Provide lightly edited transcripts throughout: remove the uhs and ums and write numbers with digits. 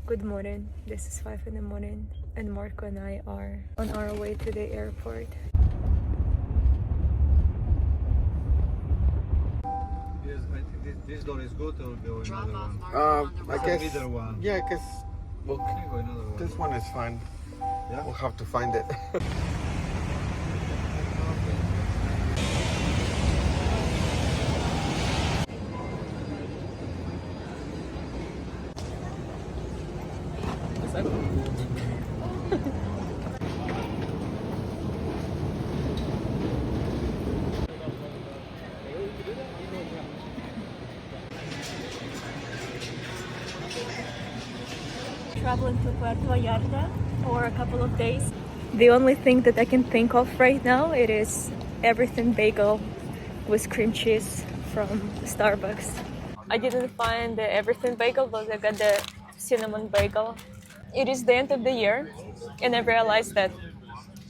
Good morning. This is 5 in the morning and Marco and I are on our way to the airport. Yes, I think this door is good or go another one? I guess. Either one. Yeah, I guess. Well, Can go another one? this one is fine. Yeah? We'll have to find it. Traveling to Puerto Vallarta for a couple of days. The only thing that I can think of right now, it is everything bagel with cream cheese from Starbucks. I didn't find the everything bagel, but I got the cinnamon bagel. It is the end of the year, and I realized that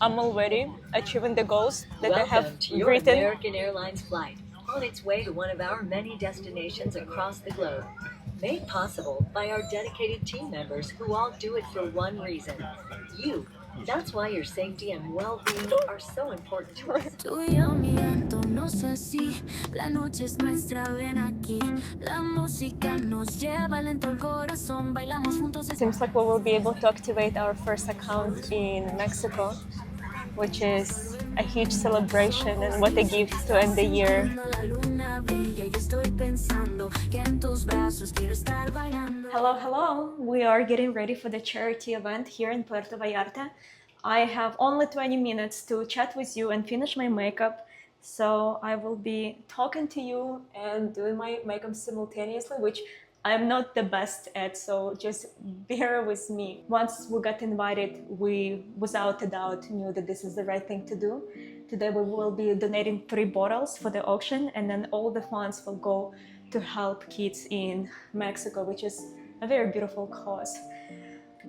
I'm already achieving the goals that I have Welcome to your written. American Airlines flight on its way to one of our many destinations across the globe. Made possible by our dedicated team members who all do it for one reason, you. That's why your safety and well-being are so important to us. Tú y yo mirándonos así, la noche es nuestra, ven aquí. La música nos lleva lento el corazón, bailamos juntos. Seems like we will be able to activate our first account in Mexico, which is a huge celebration and what a gift to end the year. La luna brilla y estoy pensando que en tus brazos quiero estar bailando. Hello. We are getting ready for the charity event here in Puerto Vallarta. I have only 20 minutes to chat with you and finish my makeup. So I will be talking to you and doing my makeup simultaneously, which I'm not the best at, so just bear with me. Once we got invited, we without a doubt knew that this is the right thing to do. Today we will be donating 3 bottles for the auction, and then all the funds will go to help kids in Mexico, which is a very beautiful cause.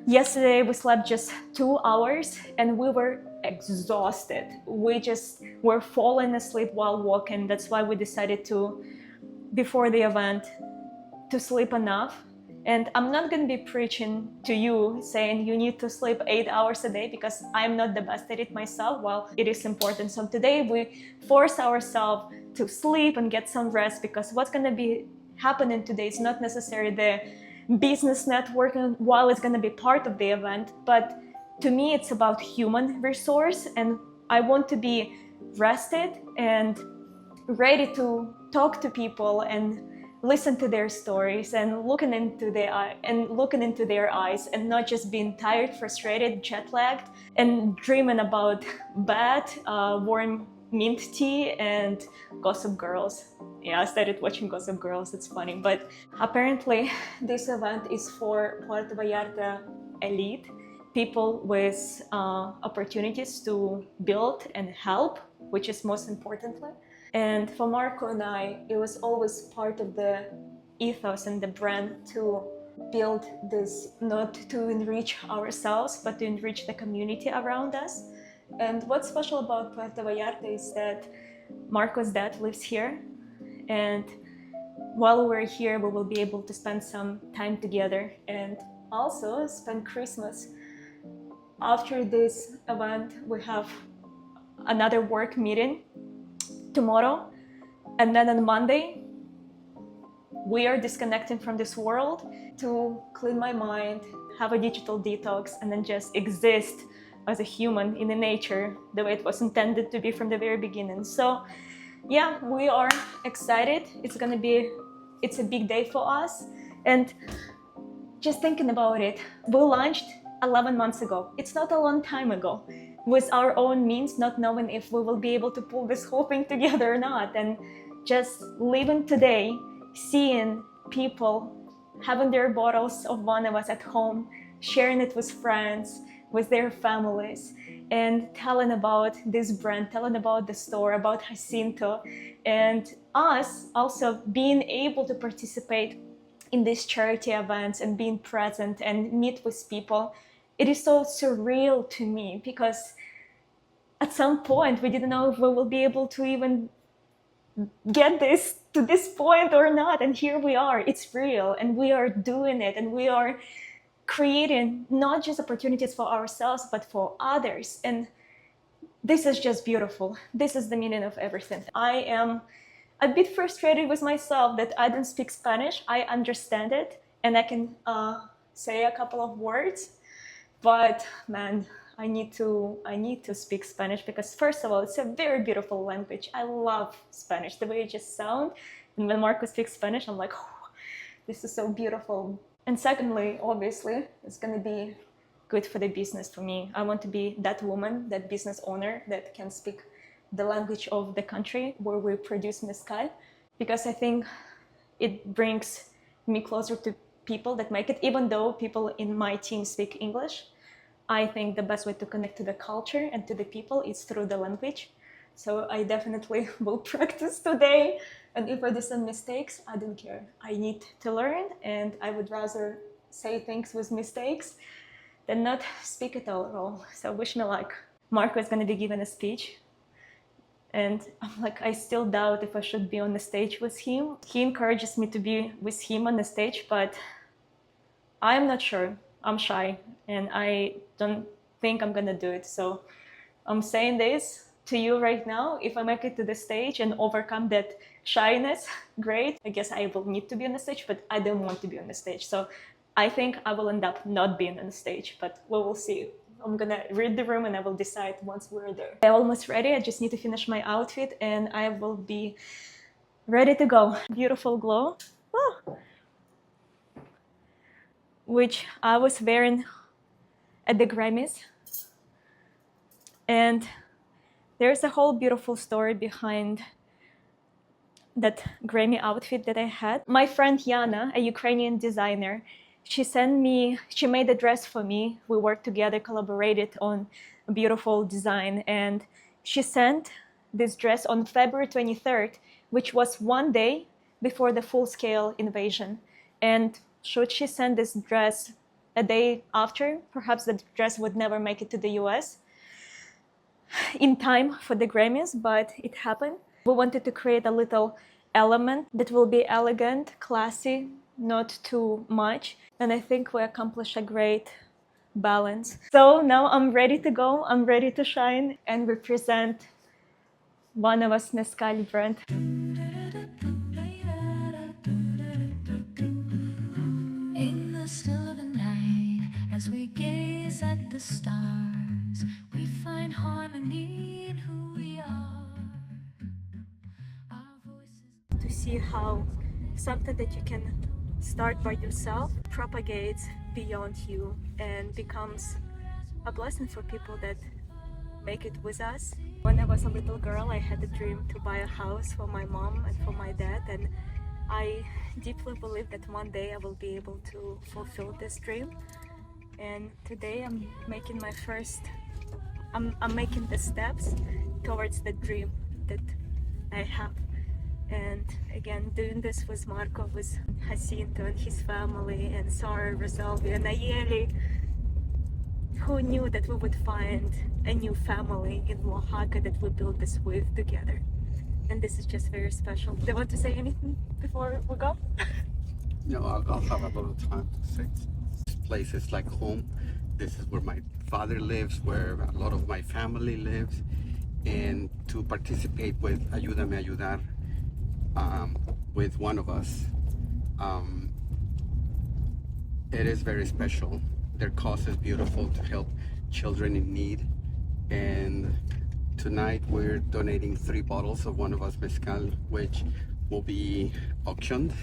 Yesterday we slept just 2 hours and we were exhausted. We just were falling asleep while walking. That's why we decided to, before the event, to sleep enough. And I'm not going to be preaching to you saying you need to sleep 8 hours a day, because I'm not the best at it myself. Well, it is important. So today we force ourselves to sleep and get some rest, because what's going to be happening today is not necessarily the business networking, while it's going to be part of the event, but to me it's about human resource, and I want to be rested and ready to talk to people and listen to their stories and looking into their eyes, and not just being tired, frustrated, jet lagged, and dreaming about bad, warm mint tea and Gossip Girls. Yeah, I started watching Gossip Girls, it's funny. But apparently this event is for Puerto Vallarta elite, people with opportunities to build and help, which is most importantly. And for Marco and I, it was always part of the ethos and the brand to build this, not to enrich ourselves, but to enrich the community around us. And what's special about Puerto Vallarta is that Marco's dad lives here, and while we're here we will be able to spend some time together and also spend Christmas. After this event we have another work meeting tomorrow, and then on Monday we are disconnecting from this world to clean my mind, have a digital detox, and then just exist as a human in the nature the way it was intended to be from the very beginning. So yeah, we are excited. It's a big day for us. And just thinking about it, we launched 11 months ago. It's not a long time ago, with our own means, not knowing if we will be able to pull this whole thing together or not. And just living today, seeing people having their bottles of one of us at home, sharing it with friends, with their families, and telling about this brand, telling about the store, about Jacinto, and us also being able to participate in these charity events and being present and meet with people. It is so surreal to me, because at some point we didn't know if we will be able to even get this to this point or not, and here we are. It's real, and we are doing it, and we are creating not just opportunities for ourselves, but for others. And this is just beautiful. This is the meaning of everything. I am a bit frustrated with myself that I don't speak Spanish. I understand it and I can say a couple of words, but man, I need to speak Spanish because first of all, it's a very beautiful language. I love Spanish, the way it just sounds. And when Marco speaks Spanish, I'm like, oh, this is so beautiful. And secondly, obviously, it's gonna be good for the business for me. I want to be that woman, that business owner that can speak the language of the country where we produce mezcal, because I think it brings me closer to people that make it, even though people in my team speak English. I think the best way to connect to the culture and to the people is through the language. So I definitely will practice today. And if I do some mistakes, I don't care. I need to learn, and I would rather say things with mistakes than not speak at all. So wish me luck. Marco is going to be giving a speech. And I'm like, I still doubt if I should be on the stage with him. He encourages me to be with him on the stage, but I'm not sure. I'm shy and I don't think I'm gonna do it. So I'm saying this to you right now. If I make it to the stage and overcome that shyness, great. I guess I will need to be on the stage, but I don't want to be on the stage. So I think I will end up not being on the stage, but we will see. I'm gonna read the room and I will decide once we're there. I'm almost ready. I just need to finish my outfit and I will be ready to go. Beautiful glow. Oh. Which I was wearing at the Grammys. And there's a whole beautiful story behind that Grammy outfit that I had. My friend Yana, a Ukrainian designer, she made a dress for me. We worked together, collaborated on a beautiful design. And she sent this dress on February 23rd, which was one day before the full-scale invasion. And should she send this dress a day after, perhaps the dress would never make it to the US in time for the Grammys, but it happened. We wanted to create a little element that will be elegant, classy, not too much. And I think we accomplished a great balance. So now I'm ready to go. I'm ready to shine and represent one of us mezcal brand. In the still of the night, as we gaze at the stars, we find harmony in who we are. Our voices. To see how something that you can start by yourself propagates beyond you and becomes a blessing for people that make it with us. When I was a little girl, I had a dream to buy a house for my mom and for my dad, and I deeply believe that one day I will be able to fulfill this dream. And today I'm making the steps towards the dream that I have. And again, doing this with Marco, with Jacinto and his family, and Sarah, Rosalvia, and Nayeli, who knew that we would find a new family in Oaxaca that we build this with together. And this is just very special. Do you want to say anything before we go? No, I'll have a lot of time to say. This place is like home. This is where my father lives, where a lot of my family lives. And to participate with Ayúdame, Ayudar, with one of us, it is very special. Their cause is beautiful, to help children in need. And tonight we're donating 3 bottles of one of us mezcal, which will be auctioned,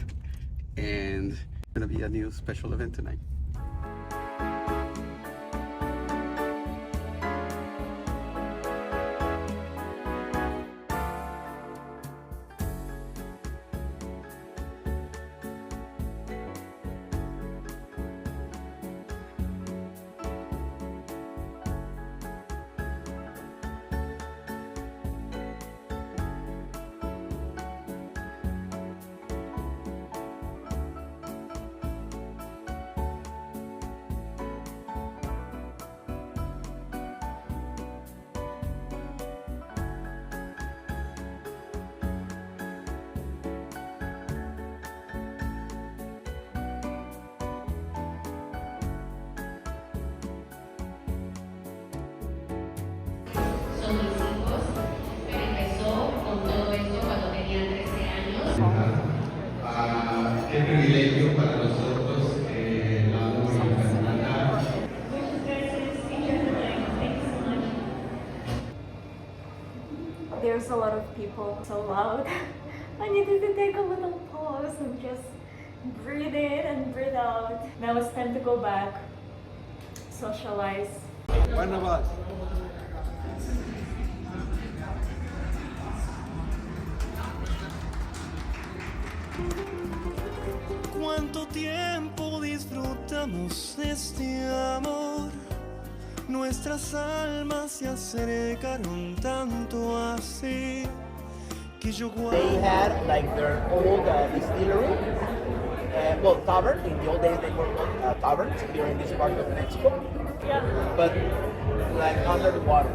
and it's gonna be a new special event tonight. son mis hijos, pero empezó con todo esto cuando tenía 13 años. Qué privilegio para nosotros la comunidad. Muchas gracias. Enjoy the night. Thank you so much. There's a lot of people, so loud. I needed to take a little pause and just breathe in and breathe out. Now it's time to go back, socialize. One of us. Cuánto tiempo disfrutamos de este amor. Nuestras almas se acercaron tanto así que yo They had like their old distillery, well, tavern. In the old days, they were called taverns here in this part of Mexico, Yeah. but like under the water.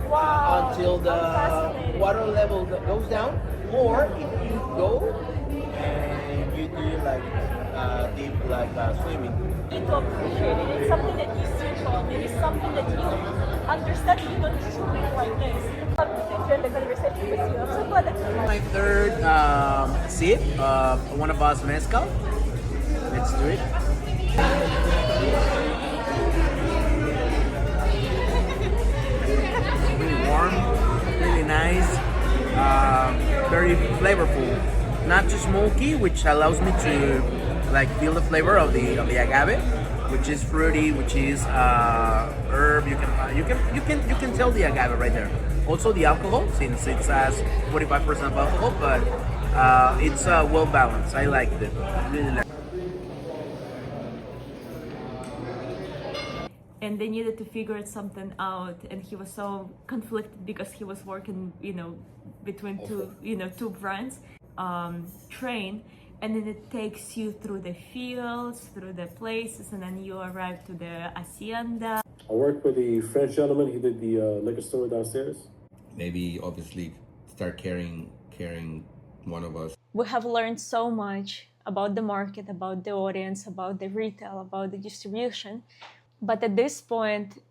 Wow. Until the Fascinating. water level goes down, or if you go and you do like deep swimming. You need to appreciate it. It's something that you search on. It is something that you understand. You don't just live like this. I'm to enjoy the conversation with you. I'm so glad that you're My third sip of one of us mezcal. Let's do it. Really warm, really nice, very flavorful. Not too smoky, which allows me to like feel the flavor of the agave, which is fruity, which is herb. You can tell the agave right there. Also the alcohol, since it has 45% of alcohol, but it's well balanced. I like it. Really like it. and they needed to figure something out, and he was so conflicted because he was working, between two brands, train, and then it takes you through the fields, through the places, and then you arrive to the hacienda. I worked with the French gentleman. He did the liquor store downstairs. Maybe obviously start carrying one of us. We have learned so much about the market, about the audience, about the retail, about the distribution. But at this point,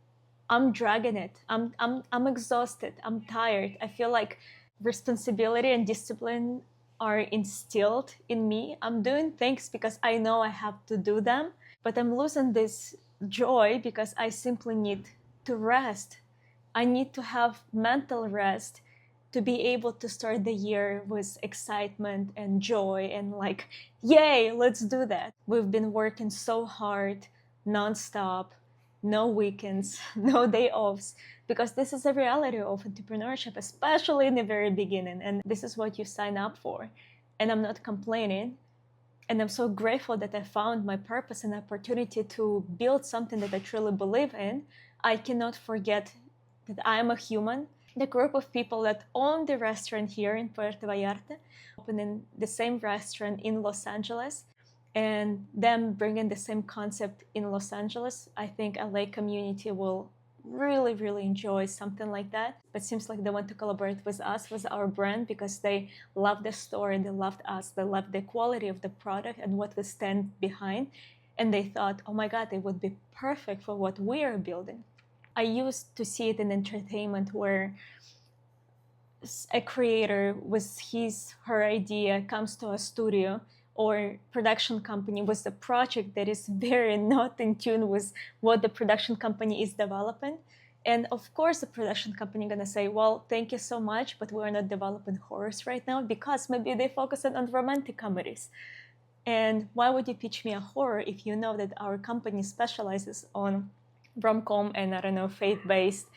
I'm dragging it. I'm exhausted. I'm tired. I feel like responsibility and discipline are instilled in me. I'm doing things because I know I have to do them, but I'm losing this joy because I simply need to rest. I need to have mental rest to be able to start the year with excitement and joy and like, yay, let's do that. We've been working so hard, nonstop, no weekends, no day offs, because this is the reality of entrepreneurship, especially in the very beginning. And this is what you sign up for. And I'm not complaining. And I'm so grateful that I found my purpose and opportunity to build something that I truly believe in. I cannot forget that I am a human. The group of people that own the restaurant here in Puerto Vallarta, opening the same restaurant in Los Angeles, and them bringing the same concept in Los Angeles, I think LA community will really, really enjoy something like that. But it seems like they want to collaborate with us, with our brand, because they love the story, they loved us, they loved the quality of the product and what we stand behind. And they thought, oh my God, it would be perfect for what we are building. I used to see it in entertainment where a creator with her idea comes to a studio or production company with a project that is very not in tune with what the production company is developing. And of course, the production company is gonna say, well, thank you so much, but we're not developing horrors right now because maybe they focus on romantic comedies. And why would you pitch me a horror if you know that our company specializes on rom-com and, I don't know, faith-based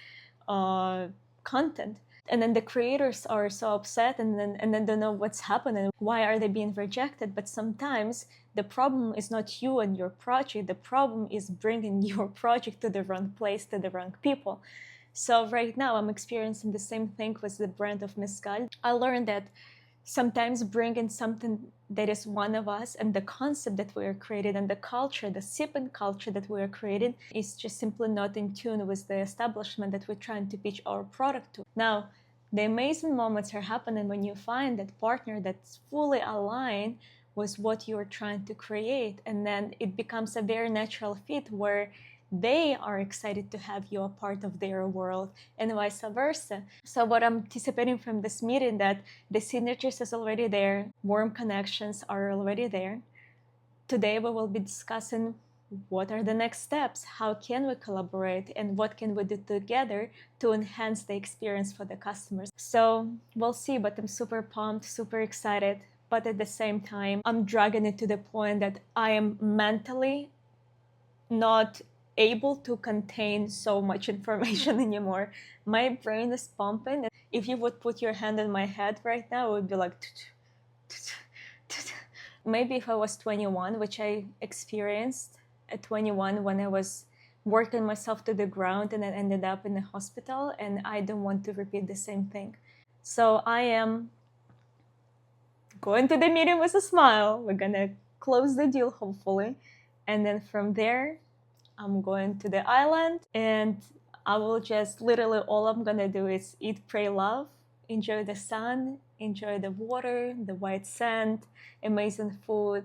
content? And then the creators are so upset and then don't know what's happening. Why are they being rejected? But sometimes the problem is not you and your project. The problem is bringing your project to the wrong place, to the wrong people. So right now I'm experiencing the same thing with the brand of Mezcal. I learned that sometimes bringing something that is one of us and the concept that we are creating and the culture, the sipping culture that we are creating is just simply not in tune with the establishment that we're trying to pitch our product to. Now, the amazing moments are happening when you find that partner that's fully aligned with what you're trying to create. And then it becomes a very natural fit where they are excited to have you a part of their world, and vice versa. So what I'm anticipating from this meeting, that the synergies is already there, warm connections are already there. Today we will be discussing what are the next steps, how can we collaborate, and what can we do together to enhance the experience for the customers. So we'll see, but I'm super pumped, super excited. But at the same time, I'm dragging it to the point that I am mentally not able to contain so much information anymore. My brain is pumping. If you would put your hand on my head right now, it would be like... Maybe if I was 21, which I experienced at 21 when I was working myself to the ground and then ended up in the hospital, and I don't want to repeat the same thing. So I am going to the meeting with a smile. We're gonna close the deal, hopefully. And then from there, I'm going to the island, and I will just literally, all I'm gonna do is eat, pray, love, enjoy the sun, enjoy the water, the white sand, amazing food,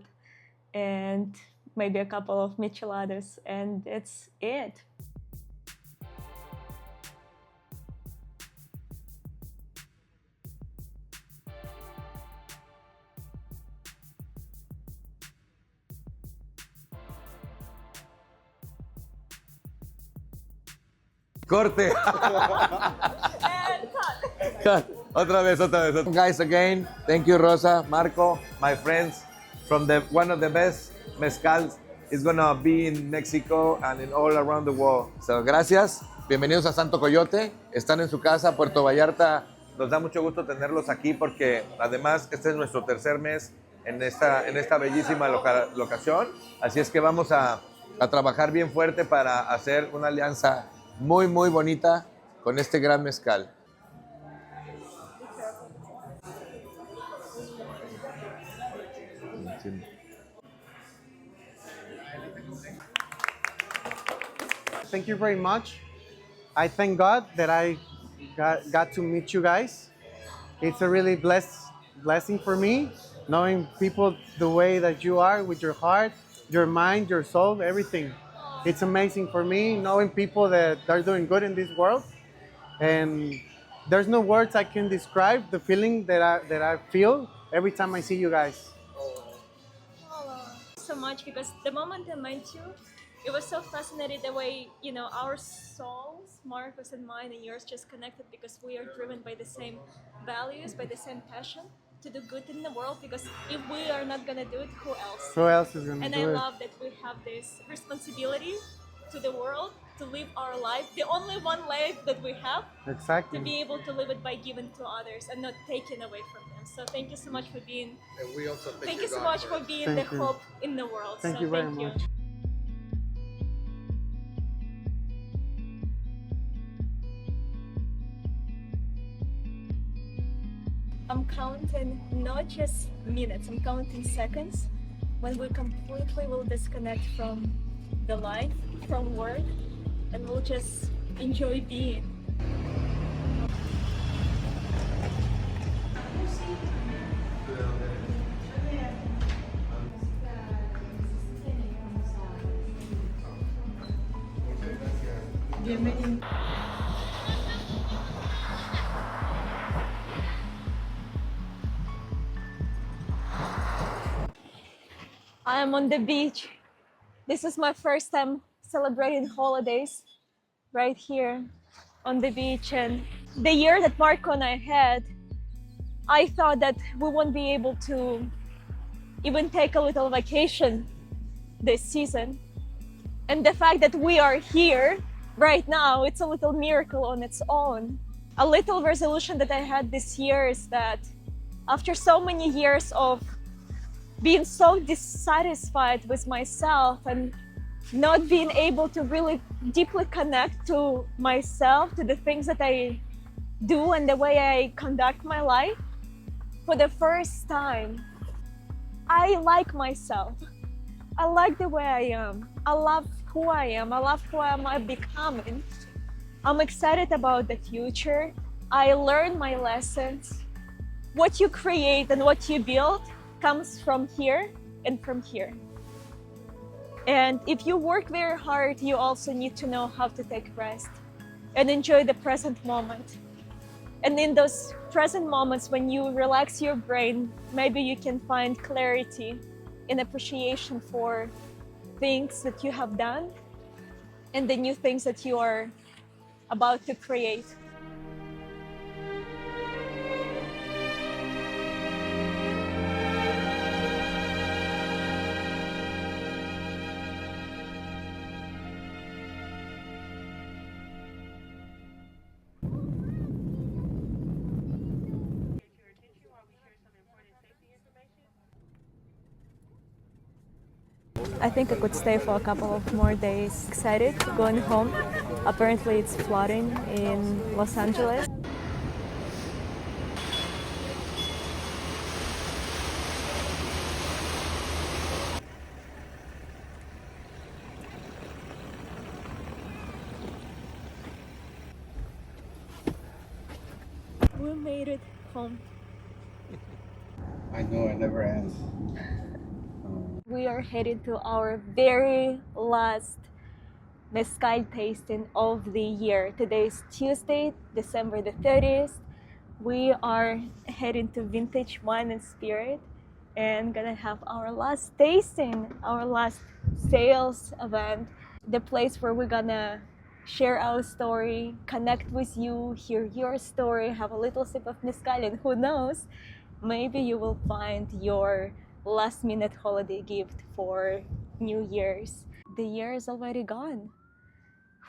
and maybe a couple of micheladas, and that's it. Corte. And cut. Otra vez. Guys, again, thank you, Rosa, Marco, my friends, from one of the best mezcals is gonna be in Mexico and in all around the world. So, gracias. Bienvenidos a Santo Coyote. Están en su casa, Puerto Vallarta. Nos da mucho gusto tenerlos aquí porque, además, este es nuestro tercer mes en esta bellísima locación. Así es que vamos a trabajar bien fuerte para hacer una alianza muy, muy bonita con este gran mezcal. Thank you very much. I thank God that I got to meet you guys. It's a really blessing for me, knowing people the way that you are, with your heart, your mind, your soul, everything. It's amazing for me, knowing people that are doing good in this world. And there's no words I can describe the feeling that I feel every time I see you guys. So much, because the moment I met you, it was so fascinating the way, our souls, Marcos and mine and yours, just connected, because we are driven by the same values, by the same passion to do good in the world. Because if we are not gonna do it, who else? Who else is gonna do it? And I love that we have this responsibility to the world to live our life, the only one life that we have. Exactly. To be able to live it by giving to others and not taking away from them. So thank you so much for being. And we also thank you so much for being the hope in the world. Thank you very much. I'm counting not just minutes, I'm counting seconds when we completely will disconnect from the life, from work, and we'll just enjoy being. Bienvenido. I am on the beach. This is my first time celebrating holidays right here on the beach. And the year that Marco and I had, I thought that we won't be able to even take a little vacation this season. And the fact that we are here right now, it's a little miracle on its own. A little resolution that I had this year is that after so many years of being so dissatisfied with myself and not being able to really deeply connect to myself, to the things that I do and the way I conduct my life, for the first time, I like myself. I like the way I am. I love who I am. I love who I am becoming. I'm excited about the future. I learned my lessons. What you create and what you build comes from here and from here. And if you work very hard, you also need to know how to take rest and enjoy the present moment. And in those present moments, when you relax your brain, maybe you can find clarity and appreciation for things that you have done and the new things that you are about to create. I think I could stay for a couple of more days. Excited going home. Apparently it's flooding in Los Angeles. We made it home. I know it never ends. We are headed to our very last mezcal tasting of the year. Today is Tuesday, December the 30th. We are heading to Vintage Wine and Spirit and gonna have our last tasting, our last sales event, the place where we're gonna share our story, connect with you, hear your story, have a little sip of mezcal, and who knows, maybe you will find your last minute holiday gift for New Year's. The year is already gone.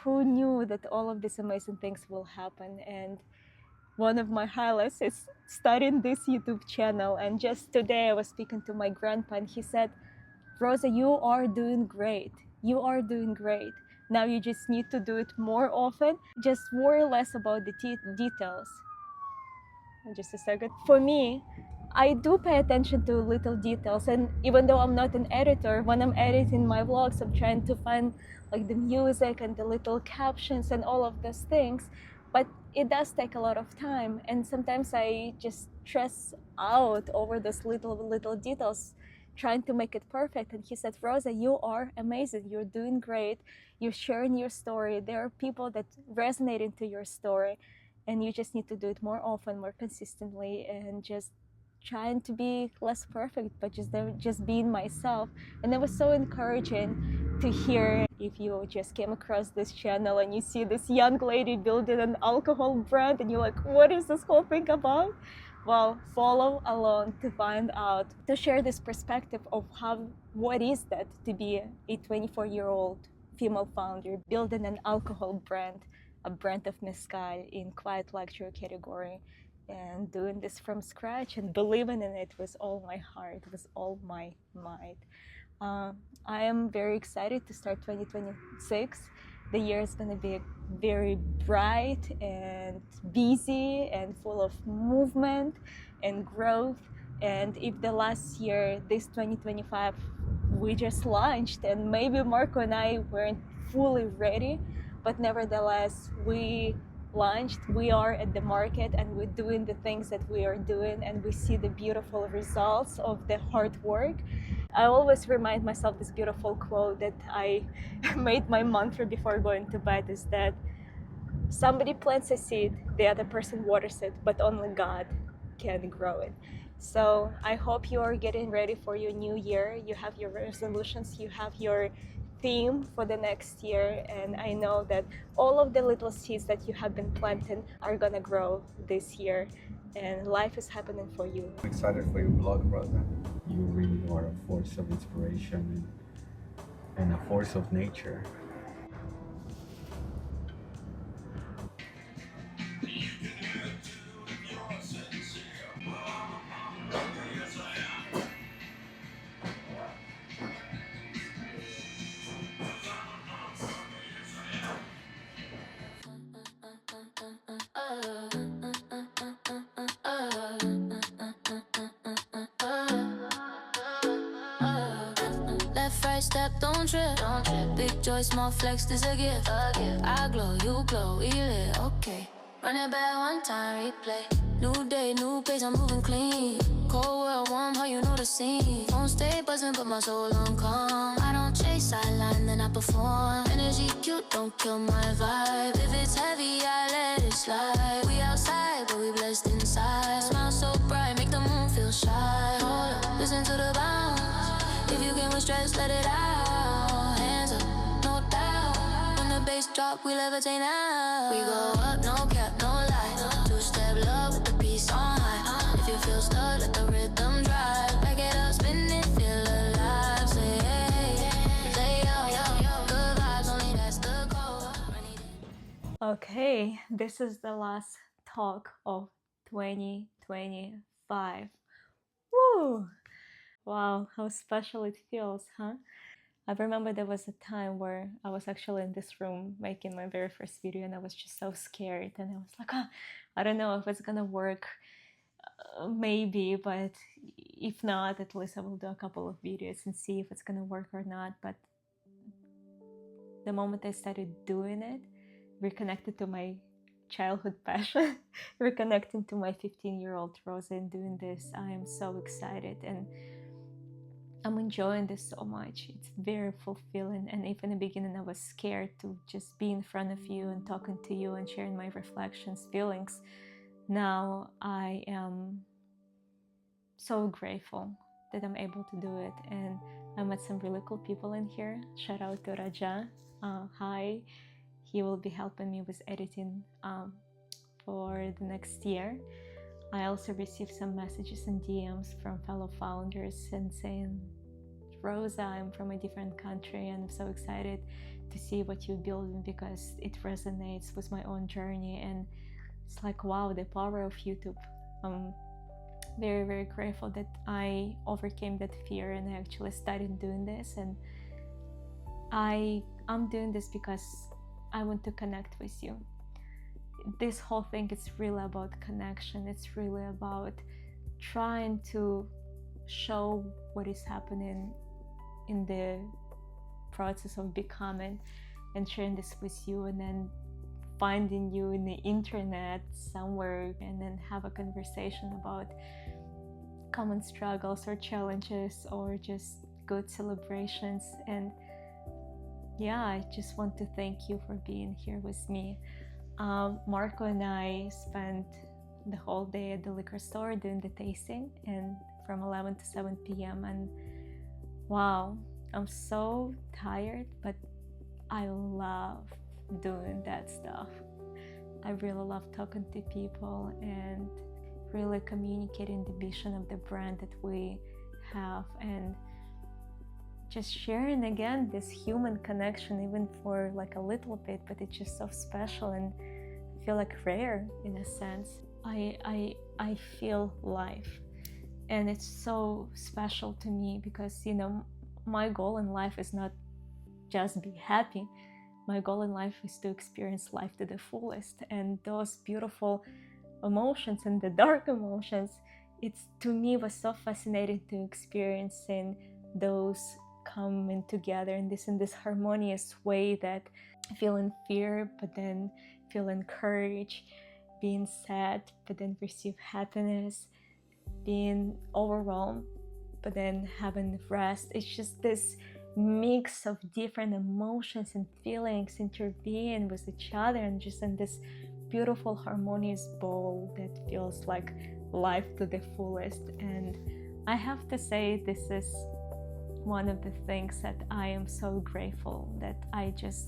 Who knew that all of these amazing things will happen? And one of my highlights is starting this YouTube channel. And just today I was speaking to my grandpa and he said, Rosa, you are doing great. You are doing great. Now you just need to do it more often. Just worry less about the details. Just a second. For me, I do pay attention to little details, and even though I'm not an editor, when I'm editing my vlogs, I'm trying to find like the music and the little captions and all of those things, but it does take a lot of time, and sometimes I just stress out over those little details, trying to make it perfect. And he said, Rosa, you are amazing. You're doing great. You're sharing your story. There are people that resonate into your story, and you just need to do it more often, more consistently, and just trying to be less perfect, but just being myself. And it was so encouraging to hear. If you just came across this channel and you see this young lady building an alcohol brand and you're like, what is this whole thing about? Well, follow along to find out, to share this perspective of what is that to be a 24-year-old female founder building an alcohol brand, a brand of mezcal in quiet luxury category, and doing this from scratch and believing in it with all my heart, with all my might. I am very excited to start 2026. The year is going to be very bright and busy and full of movement and growth. And if the last year, this 2025, we just launched and maybe Marco and I weren't fully ready, but nevertheless, we launched, we are at the market, and we're doing the things that we are doing, and we see the beautiful results of the hard work. I always remind myself this beautiful quote that I made my mantra before going to bed, is that somebody plants a seed, the other person waters it, but only God can grow it. So I hope you are getting ready for your new year. You have your resolutions, you have your theme for the next year, and I know that all of the little seeds that you have been planting are gonna grow this year, and life is happening for you. I'm excited for your vlog, brother. You really are a force of inspiration and a force of nature. Left, right step, don't trip. Big joy, small flex, this a gift. I glow, you glow, we lit, okay. Run it back one time, replay. New day, new pace, I'm moving clean. Cold world, warm, how you know the seen. Won't stay buzzing, but my soul on calm. I don't chase sideline, then I perform. Energy cute, don't kill my vibe. If it's heavy, I let it slide. We outside, but we blessed inside. Smile so bright, make the moon feel shy. Hold up, listen to the bounce. If you get with stress, let it out. Hands up, no doubt. When the bass drop, we levitate now. We go up, no cap, no lie. Two-step love with the peace on high. If you feel stuck, let the rhythm drive. Back it up, spin it, feel alive. Say hey, say yo, good vibes, only that's the goal. Okay, this is the last talk of 2025. Woo! Wow, how special it feels, huh? I remember there was a time where I was actually in this room making my very first video and I was just so scared and I was like, oh, I don't know if it's gonna work, maybe, but if not, at least I will do a couple of videos and see if it's gonna work or not. But the moment I started doing it, reconnected to my childhood passion, reconnecting to my 15-year-old Rosa and doing this, I am so excited and I'm enjoying this so much. It's very fulfilling. And if in the beginning I was scared to just be in front of you and talking to you and sharing my reflections, feelings, now I am so grateful that I'm able to do it. And I met some really cool people in here. Shout out to Raja. Hi. He will be helping me with editing for the next year. I also received some messages and DMs from fellow founders and saying, Rosa, I'm from a different country and I'm so excited to see what you're building because it resonates with my own journey. And it's like, wow, the power of YouTube. I'm very, very grateful that I overcame that fear and I actually started doing this. And I'm doing this because I want to connect with you. This whole thing is really about connection. It's really about trying to show what is happening in the process of becoming and sharing this with you, and then finding you in the internet somewhere and then have a conversation about common struggles or challenges or just good celebrations. And yeah, I just want to thank you for being here with me. Marco and I spent the whole day at the liquor store doing the tasting, and from 11 to 7 p.m. and wow, I'm so tired, but I love doing that stuff. I really love talking to people and really communicating the vision of the brand that we have, and just sharing again this human connection, even for like a little bit, but it's just so special and I feel like rare in a sense. I feel life, and it's so special to me because, you know, my goal in life is not just be happy. My goal in life is to experience life to the fullest, and those beautiful emotions and the dark emotions, it's to me was so fascinating to experiencing those coming together in this harmonious way, that feeling fear but then feeling courage, being sad but then receive happiness, being overwhelmed but then having rest. It's just this mix of different emotions and feelings interbeing with each other and just in this beautiful harmonious bowl that feels like life to the fullest. And I have to say, this is one of the things that I am so grateful that I just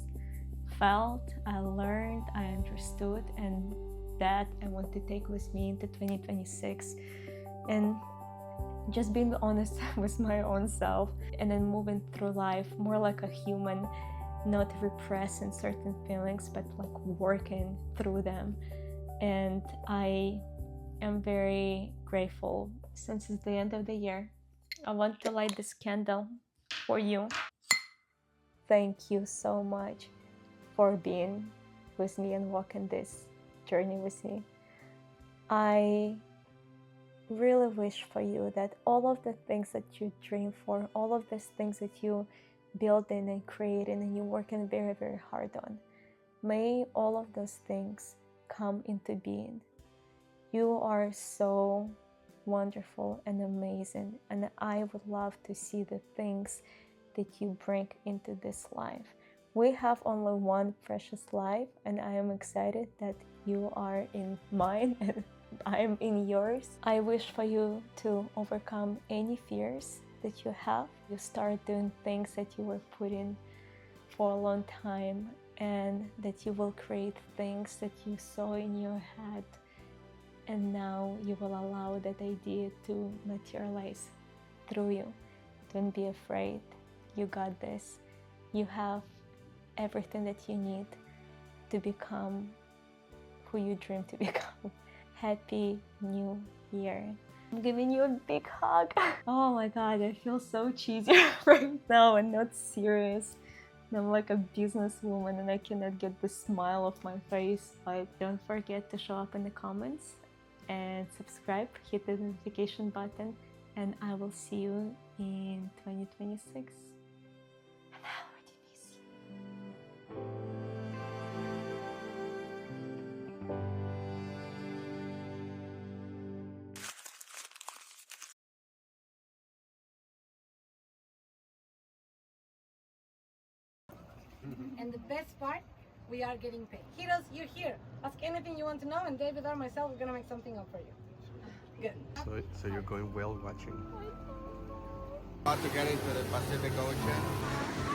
felt, I learned, I understood, and that I want to take with me into 2026. And just being honest with my own self, and then moving through life more like a human, not repressing certain feelings, but like working through them. And I am very grateful. Since it's the end of the year, I want to light this candle for you. Thank you so much for being with me and walking this journey with me. I really wish for you that all of the things that you dream for, all of these things that you building and creating and you're working very, very hard on, may all of those things come into being. You are so wonderful and amazing, and I would love to see the things that you bring into this life. We have only one precious life, and I am excited that you are in mine and I am in yours. I wish for you to overcome any fears that you have. You start doing things that you were putting for a long time, and that you will create things that you saw in your head, and now you will allow that idea to materialize through you. Don't be afraid. You got this. You have everything that you need to become who you dream to become. Happy New Year. I'm giving you a big hug. Oh my God, I feel so cheesy right now and not serious. I'm like a businesswoman and I cannot get the smile off my face. But don't forget to show up in the comments and subscribe, hit the notification button, and I will see you in 2026. And the best part, we are getting paid. Heroes, you're here. Ask anything you want to know, and David or myself, we're gonna make something up for you. Good. So you're going whale watching? About to get into the Pacific Ocean.